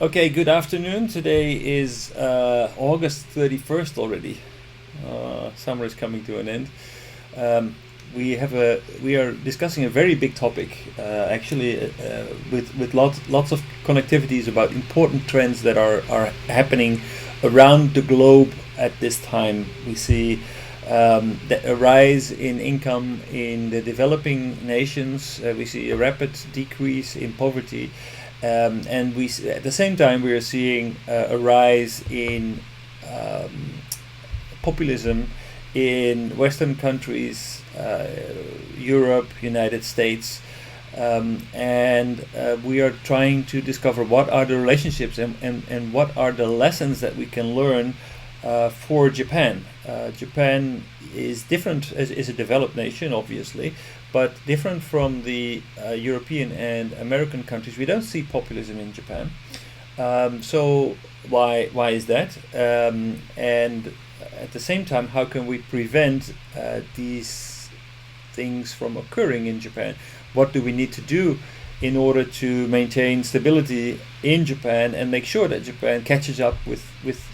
Okay, good afternoon. Today is August 31st already. Summer is coming to an end. We are discussing a very big topic, with lots of connectivities about important trends that are happening around the globe at this time. We see a rise in income in the developing nations. We see a rapid decrease in poverty. And at the same time, we are seeing a rise in populism in Western countries, Europe, United States, and we are trying to discover what are the relationships and what are the lessons that we can learn for Japan. Japan is different, is a developed nation, obviously, but different from the European and American countries. We don't see populism in Japan. So why is that? And at the same time, how can we prevent these things from occurring in Japan? What do we need to do in order to maintain stability in Japan and make sure that Japan catches up with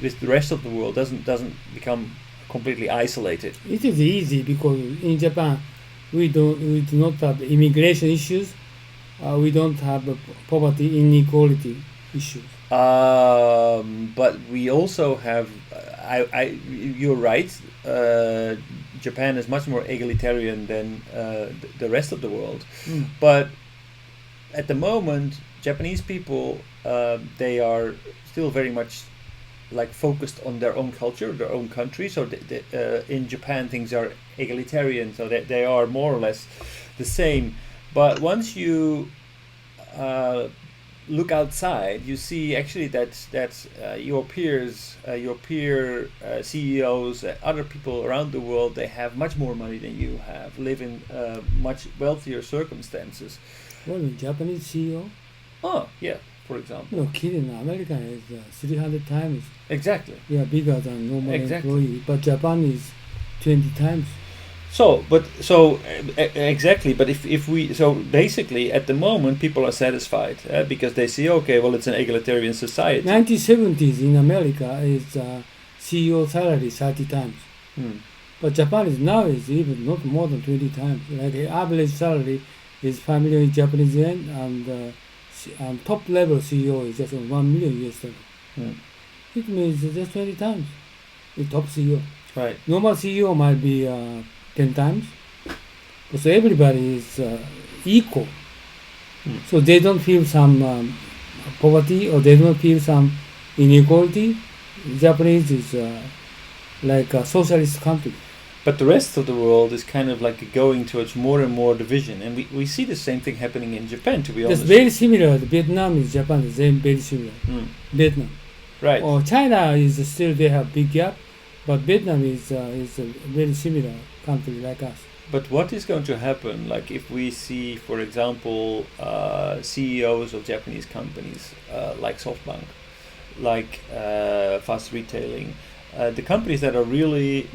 the rest of the world, doesn't become completely isolated? It is easy because in Japan we do not have immigration issues. We don't have poverty inequality issues. But we also have. You're right. Japan is much more egalitarian than the rest of the world. But at the moment, Japanese people they are still very much focused on their own culture, their own country. So in Japan, things are egalitarian, so that they are more or less the same. But once you look outside, you see actually that your peers, your peer CEOs, other people around the world, they have much more money than you have, live in much wealthier circumstances. Well, Japanese CEO? Oh, yeah, for example. No kidding, American is 300 times. Exactly. Yeah, bigger than normal Exactly. employee, but Japan is 20 times. Exactly. But if we basically at the moment people are satisfied because they see, okay, well, it's an egalitarian society. 1970s in America is CEO salary 30 times. But Japan is now is even not more than 20 times. Like average salary is 5 million Japanese yen, and top level CEO is just 1 million US dollar. It means just 20 times. The top CEO. Right. Normal CEO might be 10 times. So everybody is equal. So they don't feel some poverty, or they don't feel some inequality. Japanese is like a socialist country. But the rest of the world is kind of like going towards more and more division, and we see the same thing happening in Japan, to be honest. It's very similar. Vietnam is Japan, is very similar. Vietnam. Right. Or China is still, they have big gap, but Vietnam is a very similar country like us. But what is going to happen, like if we see, for example, CEOs of Japanese companies like SoftBank, like fast retailing, the companies that are really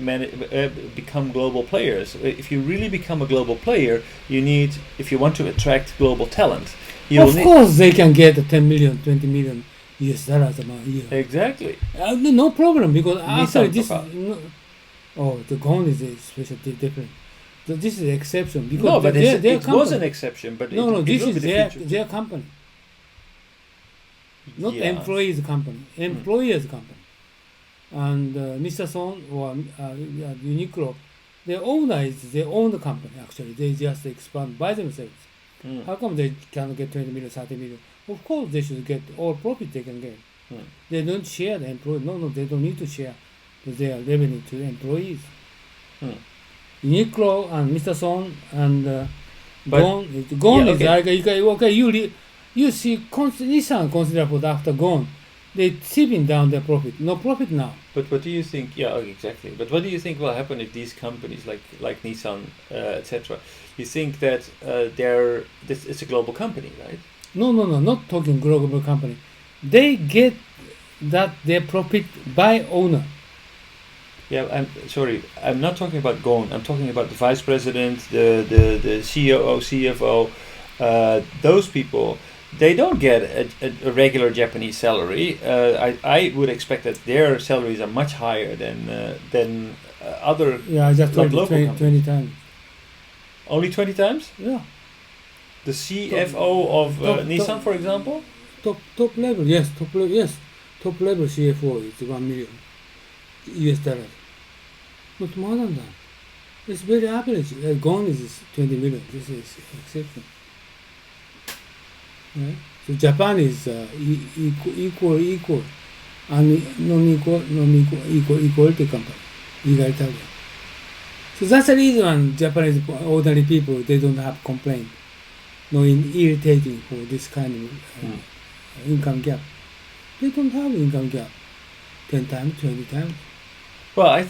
become global players. If you really become a global player, you need, if you want to attract global talent, of course they can get 10 million, 20 million US dollars a year. Exactly. No problem, because after this, the Gon is especially different. So this is the exception, because no, but it company. was an exception. But this is their company, not employees' company, employers' company. And Mr. Son or Uniqlo, they own the company. Actually, they just expand by themselves. How come they cannot get 20 million, 30 million? Of course, they should get all profit they can get. They don't share the employees. No, they don't need to share their revenue to employees. Uniqlo and Mr. Son and Gon is like, okay, you see Nissan consider for after Gon, they're tipping down their profit. No profit now. But what do you think? Yeah, exactly. But what do you think will happen if these companies like Nissan, etc.? You think that it's a global company, right? No, not talking global company. They get their profit by owner. Yeah, I'm sorry. I'm not talking about Gon. I'm talking about the vice president, the COO, CFO. Those people, they don't get a regular Japanese salary. I would expect that their salaries are much higher than other Yeah, I just like told you local 20, companies. 20 times. Only 20 times? Yeah. The CFO of Nissan, for example? Top level, yes, top level CFO is 1 million US dollars. Not more than that. It's very average. Gone is 20 million. This is exception. Right? So Japan is equal, and non-equal, equality company, egalitarian. So that's the reason Japanese ordinary people, they don't have complaint, no irritating for this kind of income gap. They don't have income gap 10 times, 20 times. Well,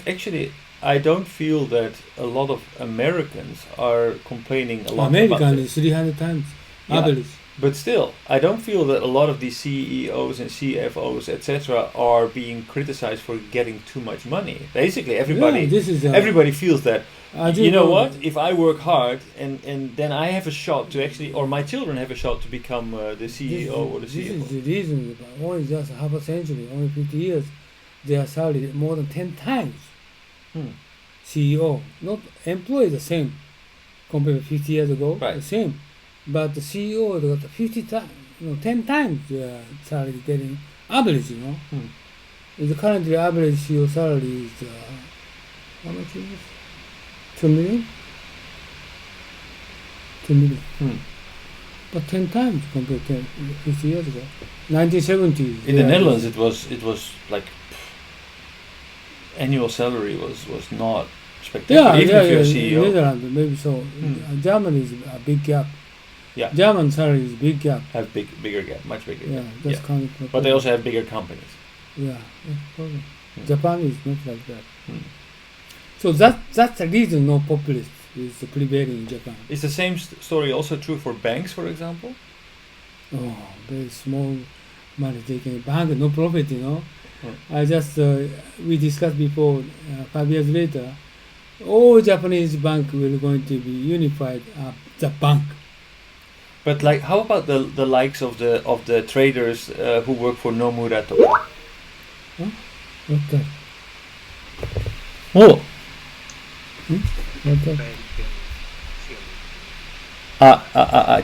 I don't feel that a lot of Americans are complaining a lot American about is 300 times Yeah. average. But still, I don't feel that a lot of these CEOs and CFOs, etc., are being criticized for getting too much money. Basically, Yeah, this is everybody feels that. I do You know know what? that. If I work hard and then I have a shot to actually, or my children have a shot to become the CEO or the This is CFO. the reason. Only just half a century, only 50 years, their salary more than 10 times. Hmm. CEO, not employee, the same compared to 50 years ago, Right. the same. But the CEO got 50 times, 10 times their salary getting average. Hmm. The currently average CEO salary is how much is it? 2 million. 2 million. Hmm. But 10 times compared to 50 years ago. 1970. In the Netherlands, it was like annual salary was not spectacular, even if you're a CEO. Netherlands, maybe so. Germany is a big gap. Yeah. German salary is big gap. Have bigger gap, much bigger Yeah, gap. that's Yeah. kind of. But they also have bigger companies. Yeah, problem. Hmm. Japan is not like that. Hmm. So that's the reason no populist is prevailing in Japan. Is the same story also true for banks, for example? Oh, very small money taking bank, no profit. I just we discussed before. 5 years later, all Japanese bank will going to be unified. The bank. But like, how about the likes of the traders who work for Nomura toka? What that? Oh, What that?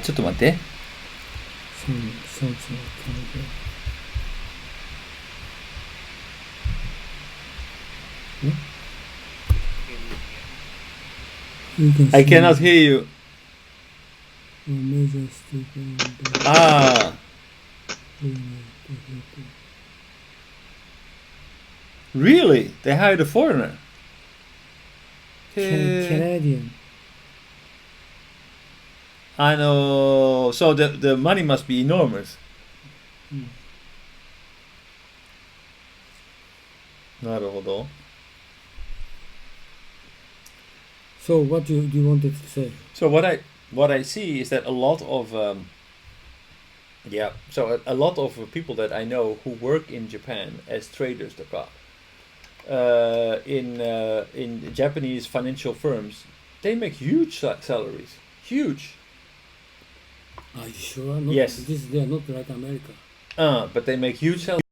ちょっと待って。Some You can I see cannot hear you. major statement. Really? They hired a foreigner? Canadian. I know. So the money must be enormous. なるほど。 So what do you wanted to say? So what I see is that a lot of a lot of people that I know who work in Japan as traders in Japanese financial firms, they make huge salaries. Huge. Are you sure? Not, Yes. They are not like America. But they make huge salaries.